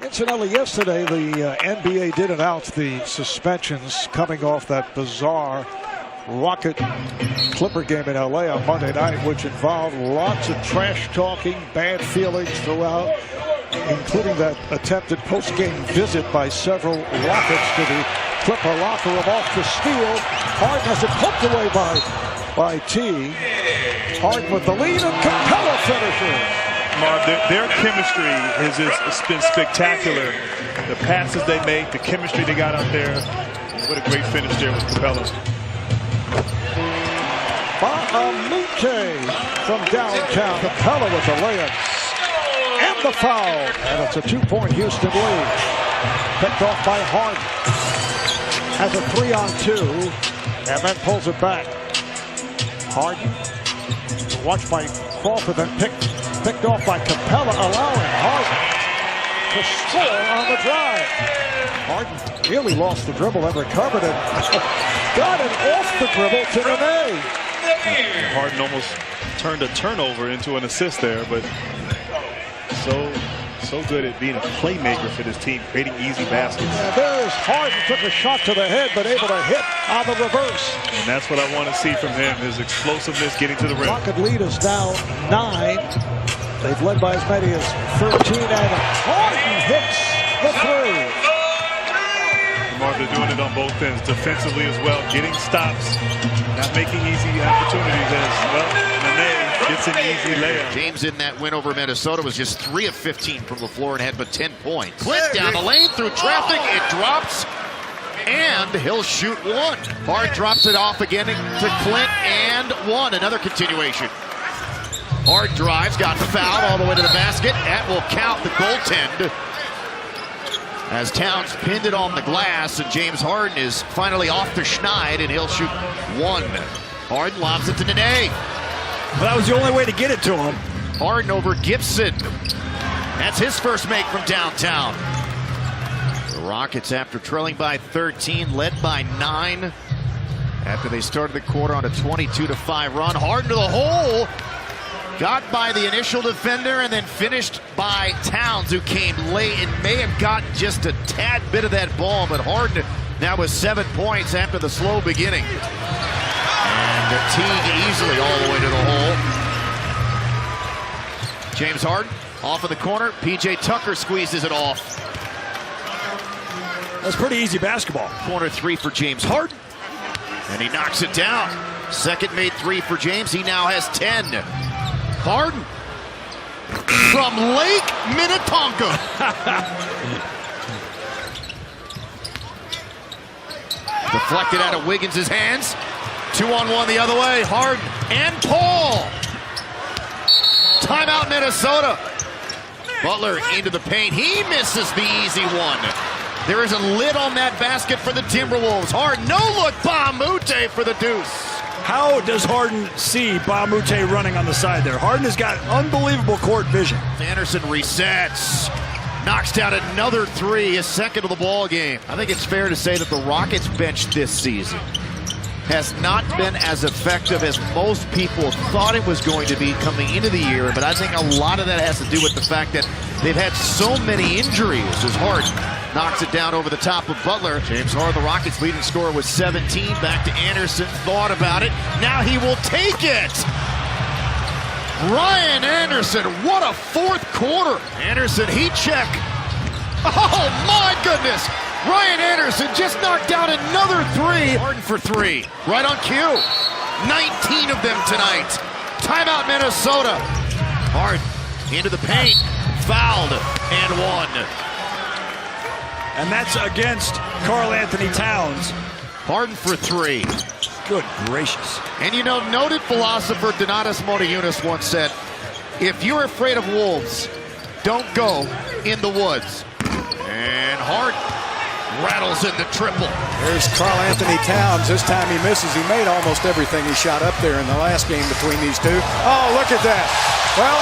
Incidentally, yesterday the NBA did announce the suspensions coming off that bizarre Rocket Clipper game in LA on Monday night, which involved lots of trash talking, bad feelings throughout, including that attempted post-game visit by several Rockets to the Clipper locker room off the steal. Harden has it poked away by T. Harden with the lead, and Capella finishes. Marv, their chemistry has been spectacular. The passes they make, the chemistry they got out there. What a great finish there with Capella. Baamute from downtown. Capella with the layup and the foul. And it's a 2-point Houston lead. Picked off by Harden. Has a 3-on-2 and then pulls it back. Harden watched by Crawford, then picked off by Capella, allowing Harden to score on the drive. Harden really lost the dribble and recovered it. Got it off the dribble to Nene. Harden almost turned a turnover into an assist there, but so good at being a playmaker for this team, creating easy baskets. And there's Harden, took a shot to the head, but able to hit on the reverse. And that's what I want to see from him, his explosiveness getting to the rim. Rocket lead is now 9. They've led by as many as 13, and Harden hits the 3. Marv, they're doing it on both ends, defensively as well, getting stops, not making easy opportunities as well. Nene gets an easy layup. James in that win over Minnesota was just 3 of 15 from the floor and had but 10 points. Clint down the lane through traffic, it drops, and he'll shoot 1. Hard drops it off again to Clint, and 1. Another continuation. Hard drives, got fouled all the way to the basket. That will count the goaltend. As Towns pinned it on the glass, and James Harden is finally off the schneid, and he'll shoot 1. Harden lobs it to Nene. Well, that was the only way to get it to him. Harden over Gibson. That's his first make from downtown. The Rockets, after trailing by 13, led by 9. After they started the quarter on a 22-5 run. Harden to the hole. Got by the initial defender and then finished by Towns, who came late and may have gotten just a tad bit of that ball, but Harden now with 7 points after the slow beginning. And Teague easily all the way to the hole. James Harden off of the corner. PJ Tucker squeezes it off. That's pretty easy basketball. Corner 3 for James Harden. And he knocks it down. Second made 3 for James. He now has 10. Harden from Lake Minnetonka. Deflected out of Wiggins' hands. 2-on-1 the other way. Harden and Paul. Timeout Minnesota. Butler into the paint. He misses the easy one. There is a lid on that basket for the Timberwolves. Harden, no look. Baamute for the deuce. How does Harden see Baamute running on the side there? Harden has got unbelievable court vision. Anderson resets. Knocks down another 3, his second of the ball game. I think it's fair to say that the Rockets bench this season has not been as effective as most people thought it was going to be coming into the year, but I think a lot of that has to do with the fact that they've had so many injuries as Harden knocks it down over the top of Butler. James Harden, the Rockets' leading scorer, was 17. Back to Anderson, thought about it. Now he will take it. Ryan Anderson, what a fourth quarter. Anderson, heat check. Oh my goodness. Ryan Anderson just knocked down another 3. Harden for 3, right on cue. 19 of them tonight. Timeout Minnesota. Harden into the paint, fouled, and 1. And that's against Karl-Anthony Towns. Harden for 3. Good gracious. And you know, noted philosopher Donatas Motiejunas once said, if you're afraid of wolves, don't go in the woods. And Harden rattles in the triple. There's Karl-Anthony Towns. This time he misses. He made almost everything he shot up there in the last game between these two. Oh, look at that. Well,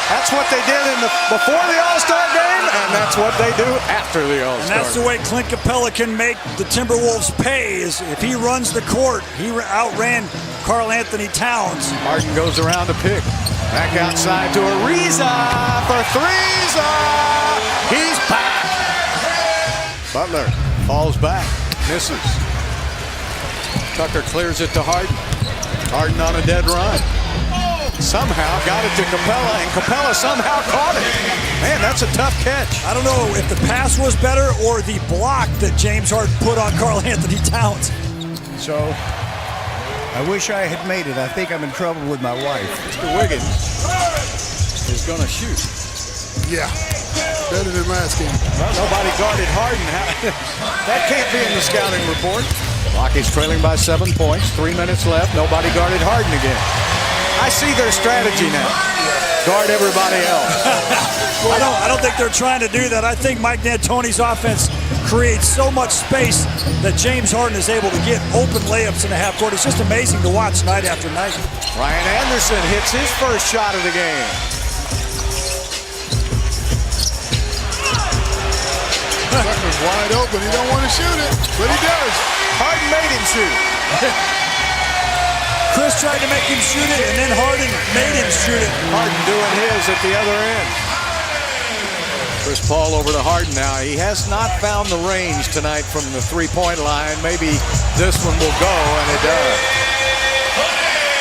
that's what they did before the All-Star game, and that's what they do after the All-Star. And that's the way Clint Capella can make the Timberwolves pay, is if he runs the court. He outran Karl-Anthony Towns. Harden goes around to pick. Back outside to Ariza for threes. He's back. Butler falls back, misses. Tucker clears it to Harden. Harden on a dead run. Somehow got it to Capella, and Capella somehow caught it. Man, that's a tough catch. I don't know if the pass was better or the block that James Harden put on Karl Anthony Towns. So, I wish I had made it. I think I'm in trouble with my wife. Mr. Wiggins is going to shoot. Yeah, better than last game. Well, nobody guarded Harden. That can't be in the scouting report. Rockies trailing by 7 points. 3 minutes left. Nobody guarded Harden again. I see their strategy now. Guard everybody else. I don't think they're trying to do that. I think Mike D'Antoni's offense creates so much space that James Harden is able to get open layups in the half court. It's just amazing to watch night after night. Ryan Anderson hits his first shot of the game. Tucker's wide open. He don't want to shoot it, but he does. Harden made him shoot. Chris tried to make him shoot it, and then Harden made him shoot it. Harden doing his at the other end. Chris Paul over to Harden now. He has not found the range tonight from the three-point line. Maybe this one will go, and it does.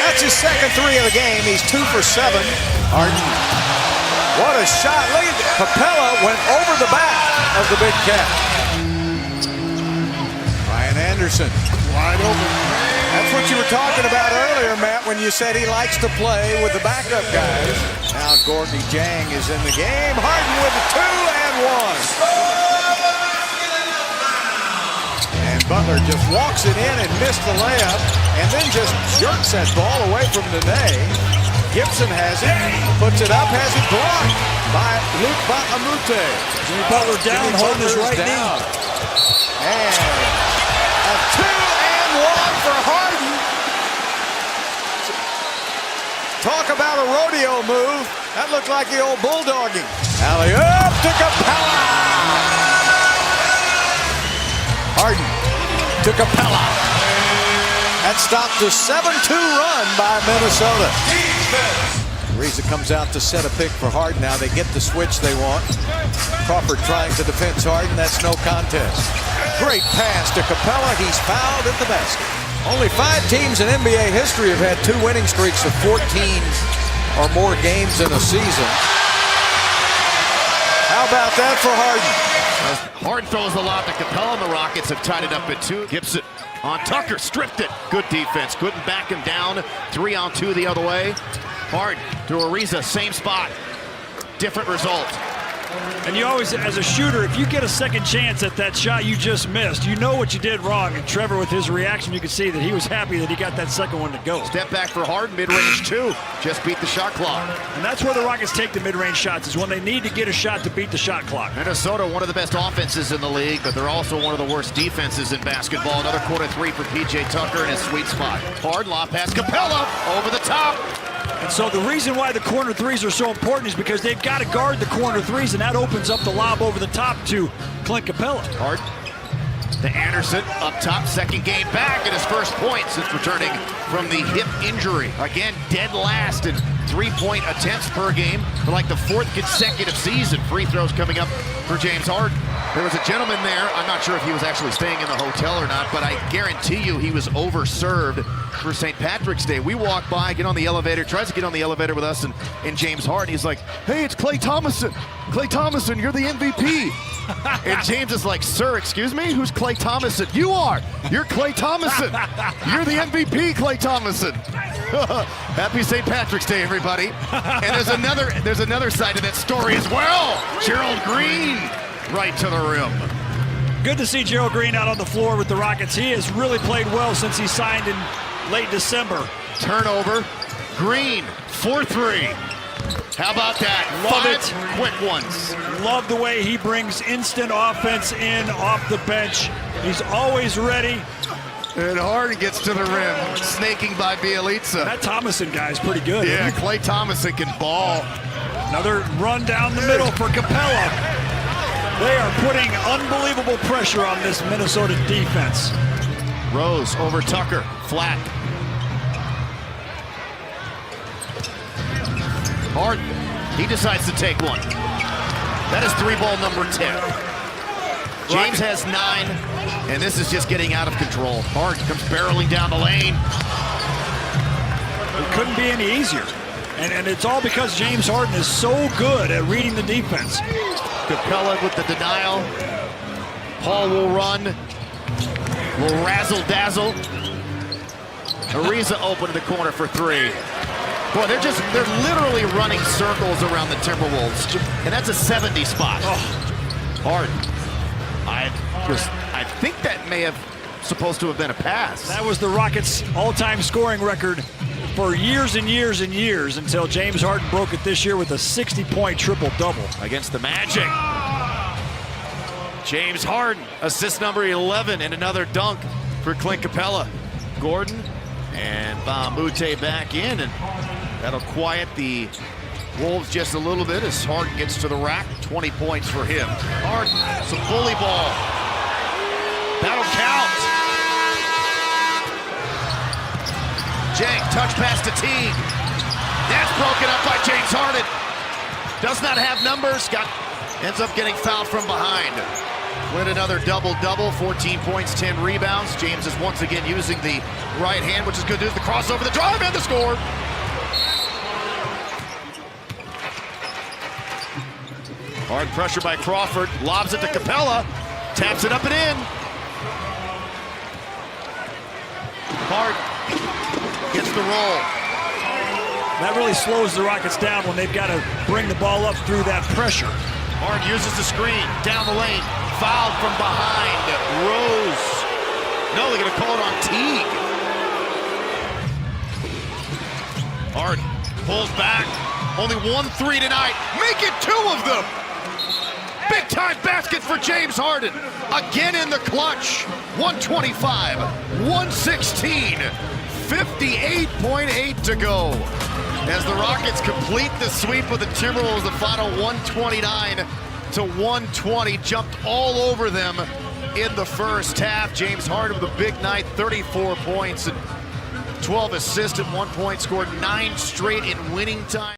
That's his second three of the game. He's 2 for 7. Harden. What a shot. Look at that. Capella went over the back of the big cat. Ryan Anderson. Wide open. That's what you were talking about earlier, Matt, when you said he likes to play with the backup guys. Now Gorgie Jang is in the game. Harden with a 2 and 1. And Butler just walks it in and missed the layup, and then just jerks that ball away from Nene. Gibson has it, puts it up, has it blocked by Luke Amute. Jimmy Butler down, holding his right knee. And a 2 and 1 for Harden. Talk about a rodeo move. That looked like the old bulldogging. Alley-oop to Capella. Harden to Capella. That stopped a 7-2 run by Minnesota. Ariza comes out to set a pick for Harden. Now they get the switch they want. Crawford trying to defense Harden. That's no contest. Great pass to Capella. He's fouled at the basket. Only 5 teams in NBA history have had 2 winning streaks of 14 or more games in a season. How about that for Harden? Harden throws the lob to Capella, and the Rockets have tied it up at 2. Gibson on Tucker, stripped it. Good defense, couldn't back him down. 3 on 2 the other way. Harden to Ariza, same spot. Different result. And you always, as a shooter, if you get a second chance at that shot you just missed, you know what you did wrong. And Trevor, with his reaction, you could see that he was happy that he got that second one to go. Step back for Harden, mid-range 2. Just beat the shot clock. And that's where the Rockets take the mid-range shots, is when they need to get a shot to beat the shot clock. Minnesota, one of the best offenses in the league, but they're also one of the worst defenses in basketball. Another corner 3 for PJ Tucker in his sweet spot. Harden, lob pass, Capella over the top. And so the reason why the corner 3s are so important is because they've got to guard the corner 3s, and that opens up the lob over the top to Clint Capella. Harden to Anderson, up top, second game back, and his first point since returning from the hip injury. Again, dead last in 3-point attempts per game for like the 4th consecutive season. Free throws coming up for James Harden. There was a gentleman there, I'm not sure if he was actually staying in the hotel or not, but I guarantee you he was overserved for St. Patrick's Day. We walk by, get on the elevator, tries to get on the elevator with us and James Harden. He's like, hey, it's Klay Thomason. Klay Thomason, you're the MVP. And James is like, sir, excuse me? Who's Klay Thomason? You are. You're Klay Thomason. You're the MVP, Klay Thomason. Happy St. Patrick's Day, everybody. And there's another side to that story as well. Gerald Green, right to the rim. Good to see Gerald Green out on the floor with the Rockets. He has really played well since he signed in late December. Turnover. Green, 4-3. How about that? Love 5 it. quick ones. Love the way he brings instant offense in off the bench. He's always ready. And Harden gets to the rim, snaking by Bielitsa. That Thomason guy is pretty good. Yeah, Klay Thomason can ball. Another run down the middle for Capella. They are putting unbelievable pressure on this Minnesota defense. Rose over Tucker, flat. Harden, he decides to take one. That is 3-ball number 10. James has 9, and this is just getting out of control. Harden comes barreling down the lane. It couldn't be any easier. And it's all because James Harden is so good at reading the defense. Capella with the denial. Paul will run. Will razzle-dazzle. Ariza open to the corner for 3. Boy, they're literally running circles around the Timberwolves. And that's a 70 spot. Harden. I think that may have supposed to have been a pass. That was the Rockets' all-time scoring record for years and years and years until James Harden broke it this year with a 60-point triple-double. Against the Magic. James Harden, assist number 11, and another dunk for Clint Capella. Gordon and Mbamute back in, and that'll quiet the Wolves just a little bit as Harden gets to the rack. 20 points for him. Harden, some bully ball. That'll count. Jang, touch pass to Teague. That's broken up by James Harden. Does not have numbers. Ends up getting fouled from behind. With another double-double, 14 points, 10 rebounds. James is once again using the right hand, which is good news. The crossover, the drive, and the score. Hard pressure by Crawford. Lobs it to Capella. Taps it up and in. Harden gets the roll. That really slows the Rockets down when they've got to bring the ball up through that pressure. Harden uses the screen, down the lane, fouled from behind. Rose. No, they're going to call it on Teague. Harden pulls back. Only 1-3 tonight. Make it 2 of them. Big time basket for James Harden. Again in the clutch. 125, 116, 58.8 to go. As the Rockets complete the sweep of the Timberwolves, the final 129 to 120, jumped all over them in the first half. James Harden with a big night, 34 points and 12 assists at 1 point, scored 9 straight in winning time.